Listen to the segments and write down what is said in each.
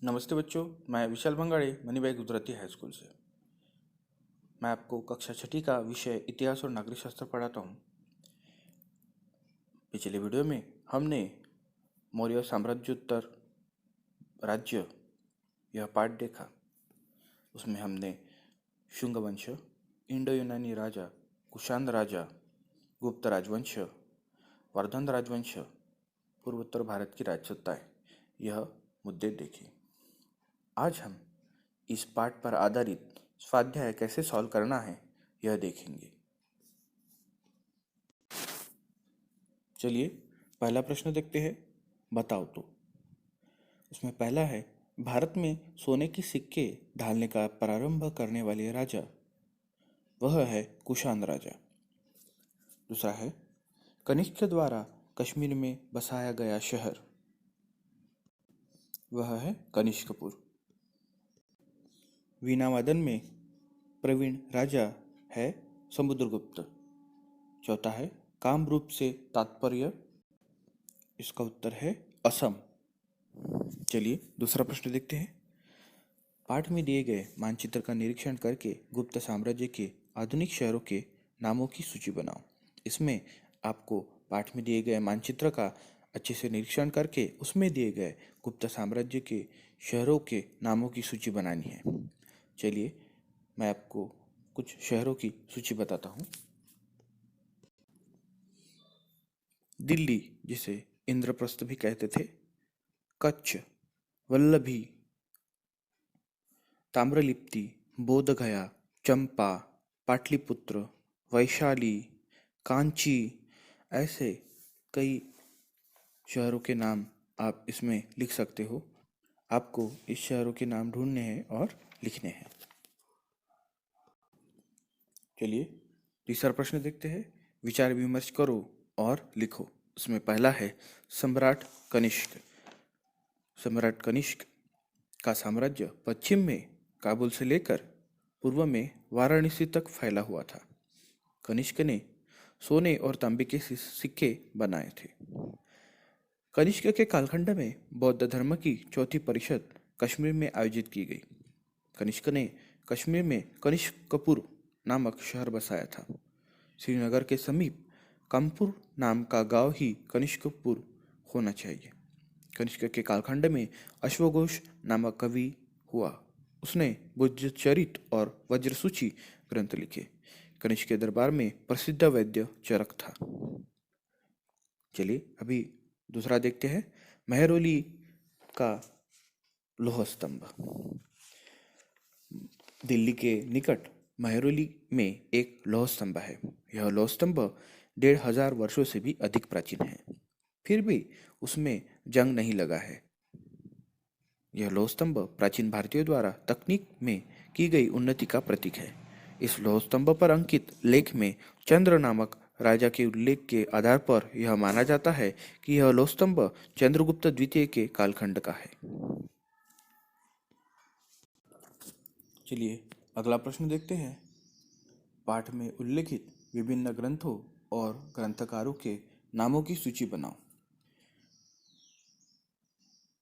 नमस्ते बच्चों, मैं विशाल बंगाड़े मनीबाई गुजराती हाई स्कूल से। मैं आपको कक्षा छठी का विषय इतिहास और नागरिक शास्त्र पढ़ाता हूँ। पिछले वीडियो में हमने मौर्य साम्राज्योत्तर राज्य यह पाठ देखा। उसमें हमने शुंग वंश, इंडो यूनानी राजा, कुषाण राजा, गुप्त राजवंश, वर्धन राजवंश, पूर्वोत्तर भारत की राजसत्ताएं यह मुद्दे देखे। आज हम इस पाठ पर आधारित स्वाध्याय कैसे सॉल्व करना है यह देखेंगे। चलिए पहला प्रश्न देखते हैं, बताओ तो। उसमें पहला है, भारत में सोने की सिक्के ढालने का प्रारंभ करने वाले राजा वह है कुषाण राजा। दूसरा है, कनिष्क द्वारा कश्मीर में बसाया गया शहर वह है कनिष्कपुर। वीणावादन में प्रवीण राजा है समुद्रगुप्त। चौथा है, कामरूप से तात्पर्य, इसका उत्तर है असम। चलिए दूसरा प्रश्न देखते हैं। पाठ में दिए गए मानचित्र का निरीक्षण करके गुप्त साम्राज्य के आधुनिक शहरों के नामों की सूची बनाओ। इसमें आपको पाठ में दिए गए मानचित्र का अच्छे से निरीक्षण करके उसमें दिए गए गुप्त साम्राज्य के शहरों के नामों की सूची बनानी है। चलिए मैं आपको कुछ शहरों की सूची बताता हूँ। दिल्ली, जिसे इंद्रप्रस्थ भी कहते थे, कच्छ, वल्लभी, ताम्रलिप्ति, बोधगया, चंपा, पाटलिपुत्र, वैशाली, कांची, ऐसे कई शहरों के नाम आप इसमें लिख सकते हो। आपको इस शहरों के नाम ढूंढने हैं और लिखने हैं। चलिए तीसरा प्रश्न देखते हैं। विचार विमर्श करो और लिखो। उसमें पहला है, सम्राट कनिष्क। सम्राट कनिष्क का साम्राज्य पश्चिम में काबुल से लेकर पूर्व में वाराणसी तक फैला हुआ था। कनिष्क ने सोने और तांबे के सिक्के बनाए थे। कनिष्क के कालखंड में बौद्ध धर्म की चौथी परिषद कश्मीर में आयोजित की गई। कनिष्क ने कश्मीर में कनिष्कपुर नामक शहर बसाया था। श्रीनगर के समीप कामपुर नाम का गांव ही कनिष्कपुर होना चाहिए। कनिष्क के कालखंड में अश्वघोष नामक कवि हुआ। उसने बुद्धचरित और वज्रसूची ग्रंथ लिखे। कनिष्क के दरबार में प्रसिद्ध वैद्य चरक था। चलिए अभी दूसरा देखते हैं, मेहरौली का लौह स्तंभ। दिल्ली के निकट मेहरौली में एक लौह स्तंभ है। यह लौह स्तंभ 1500 वर्षों से भी अधिक प्राचीन है, फिर भी उसमें जंग नहीं लगा है। यह लौह स्तंभ प्राचीन भारतीयों द्वारा तकनीक में की गई उन्नति का प्रतीक है। इस लौह स्तंभ पर अंकित लेख में चंद्र नामक राजा के उल्लेख के आधार पर यह माना जाता है कि यह लौह स्तंभ चंद्रगुप्त द्वितीय के कालखंड का है। चलिए अगला प्रश्न देखते हैं। पाठ में उल्लेखित विभिन्न ग्रंथों और ग्रंथकारों के नामों की सूची बनाओ।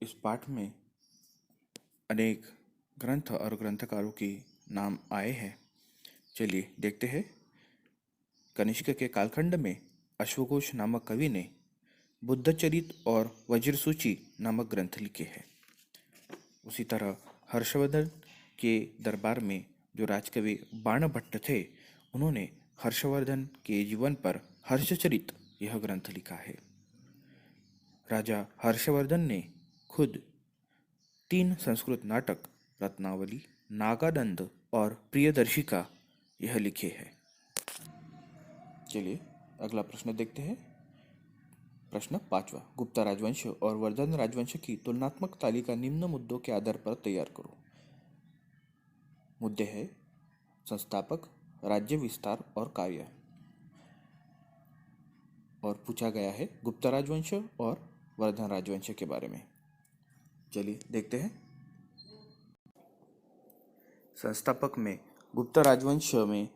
इस पाठ में अनेक ग्रंथ और ग्रंथकारों के नाम आए हैं। चलिए देखते हैं। कनिष्क के कालखंड में अश्वघोष नामक कवि ने बुद्धचरित और वज्रसूची नामक ग्रंथ लिखे हैं। उसी तरह हर्षवर्धन के दरबार में जो राजकवि बाणभट्ट थे, उन्होंने हर्षवर्धन के जीवन पर हर्षचरित यह ग्रंथ लिखा है। राजा हर्षवर्धन ने खुद 3 संस्कृत नाटक रत्नावली, नागानंद और प्रियदर्शिका यह लिखे हैं। चलिए अगला प्रश्न देखते हैं। प्रश्न 5वां, गुप्ता राजवंश और वर्धन राजवंश की तुलनात्मक तालिका निम्न मुद्दों के आधार पर तैयार करो। मुद्दे है संस्थापक, राज्य विस्तार और कार्य, और पूछा गया है गुप्ता राजवंश और वर्धन राजवंश के बारे में। चलिए देखते हैं। संस्थापक में गुप्ता राजवंश में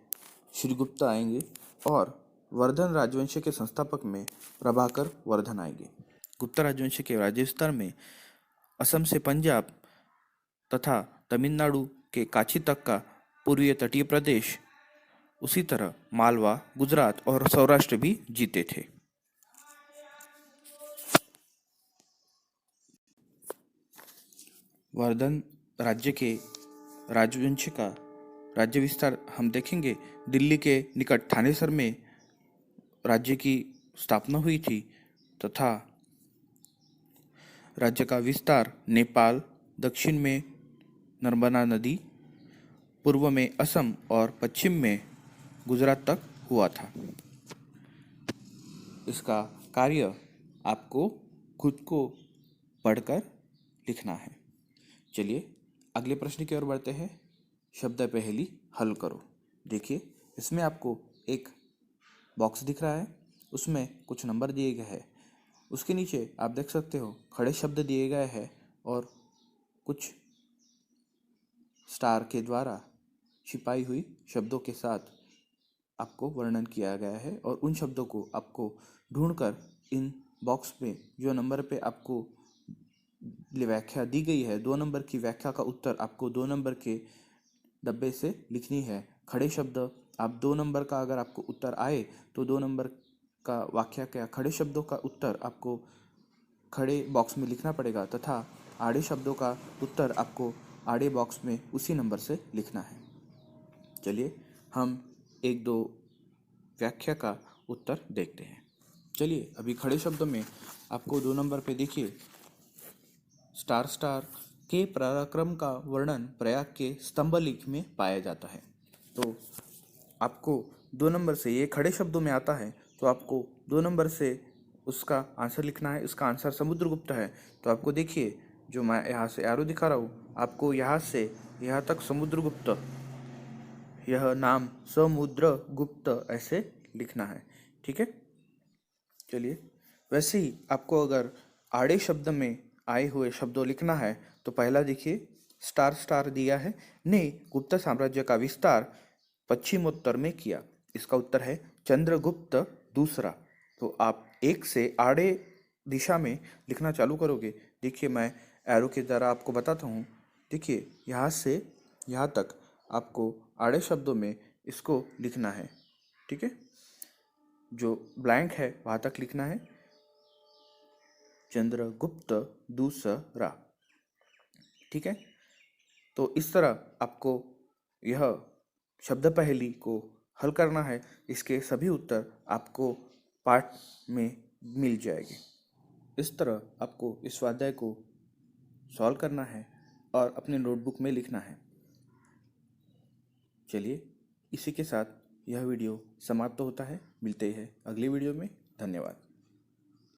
श्रीगुप्ता आएंगे और वर्धन राजवंश के संस्थापक में प्रभाकर वर्धन आएंगे। गुप्ता राजवंश के राज्य विस्तार में असम से पंजाब तथा तमिलनाडु के कांची तक का पूर्वीय तटीय प्रदेश, उसी तरह मालवा, गुजरात और सौराष्ट्र भी जीते थे। वर्धन राज्य के राजवंश का राज्य विस्तार हम देखेंगे। दिल्ली के निकट थानेसर में राज्य की स्थापना हुई थी तथा राज्य का विस्तार नेपाल, दक्षिण में नर्मदा नदी, पूर्व में असम और पश्चिम में गुजरात तक हुआ था। इसका कार्य आपको खुद को पढ़कर लिखना है। चलिए अगले प्रश्न की ओर बढ़ते हैं। शब्द पहेली हल करो। देखिए इसमें आपको एक बॉक्स दिख रहा है, उसमें कुछ नंबर दिए गए हैं। उसके नीचे आप देख सकते हो खड़े शब्द दिए गए हैं और कुछ स्टार के द्वारा छिपाई हुई शब्दों के साथ आपको वर्णन किया गया है और उन शब्दों को आपको ढूंढकर इन बॉक्स में जो नंबर पे आपको व्याख्या दी गई है, 2 नंबर की व्याख्या का उत्तर आपको 2 नंबर के डब्बे से लिखनी है। खड़े शब्द आप 2 नंबर का अगर आपको उत्तर आए तो 2 नंबर का वाक्य क्या खड़े शब्दों का उत्तर आपको खड़े बॉक्स में लिखना पड़ेगा तथा आड़े शब्दों का उत्तर आपको आड़े बॉक्स में उसी नंबर से लिखना है। चलिए हम 1-2 व्याख्या का उत्तर देखते हैं। चलिए अभी खड़े शब्दों में आपको 2 नंबर पे देखिए, स्टार स्टार के पराक्रम का वर्णन प्रयाग के स्तंभलिक में पाया जाता है। तो आपको 2 नंबर से ये खड़े शब्दों में आता है तो आपको 2 नंबर से उसका आंसर लिखना है। इसका आंसर समुद्रगुप्त है। तो आपको देखिए जो मैं यहाँ से एरो दिखा रहा हूँ, आपको यहाँ से यहाँ तक समुद्रगुप्त, यह नाम समुद्रगुप्त ऐसे लिखना है। ठीक है। चलिए वैसे ही आपको अगर आड़े शब्द में आए हुए शब्दों लिखना है तो पहला देखिए स्टार स्टार दिया है, ने गुप्त साम्राज्य का विस्तार पश्चिमोत्तर में किया। इसका उत्तर है चंद्रगुप्त दूसरा। तो आप 1 से आड़े दिशा में लिखना चालू करोगे। देखिए मैं एरो के द्वारा आपको बताता हूँ। देखिए यहाँ से यहाँ तक आपको आड़े शब्दों में इसको लिखना है। ठीक है, जो ब्लैंक है वहाँ तक लिखना है चंद्रगुप्त दूसरा। ठीक है, तो इस तरह आपको यह शब्द पहेली को हल करना है। इसके सभी उत्तर आपको पाठ में मिल जाएंगे। इस तरह आपको इस स्वाध्याय को सॉल्व करना है और अपने नोटबुक में लिखना है। चलिए इसी के साथ यह वीडियो समाप्त होता है। मिलते हैं अगली वीडियो में। धन्यवाद।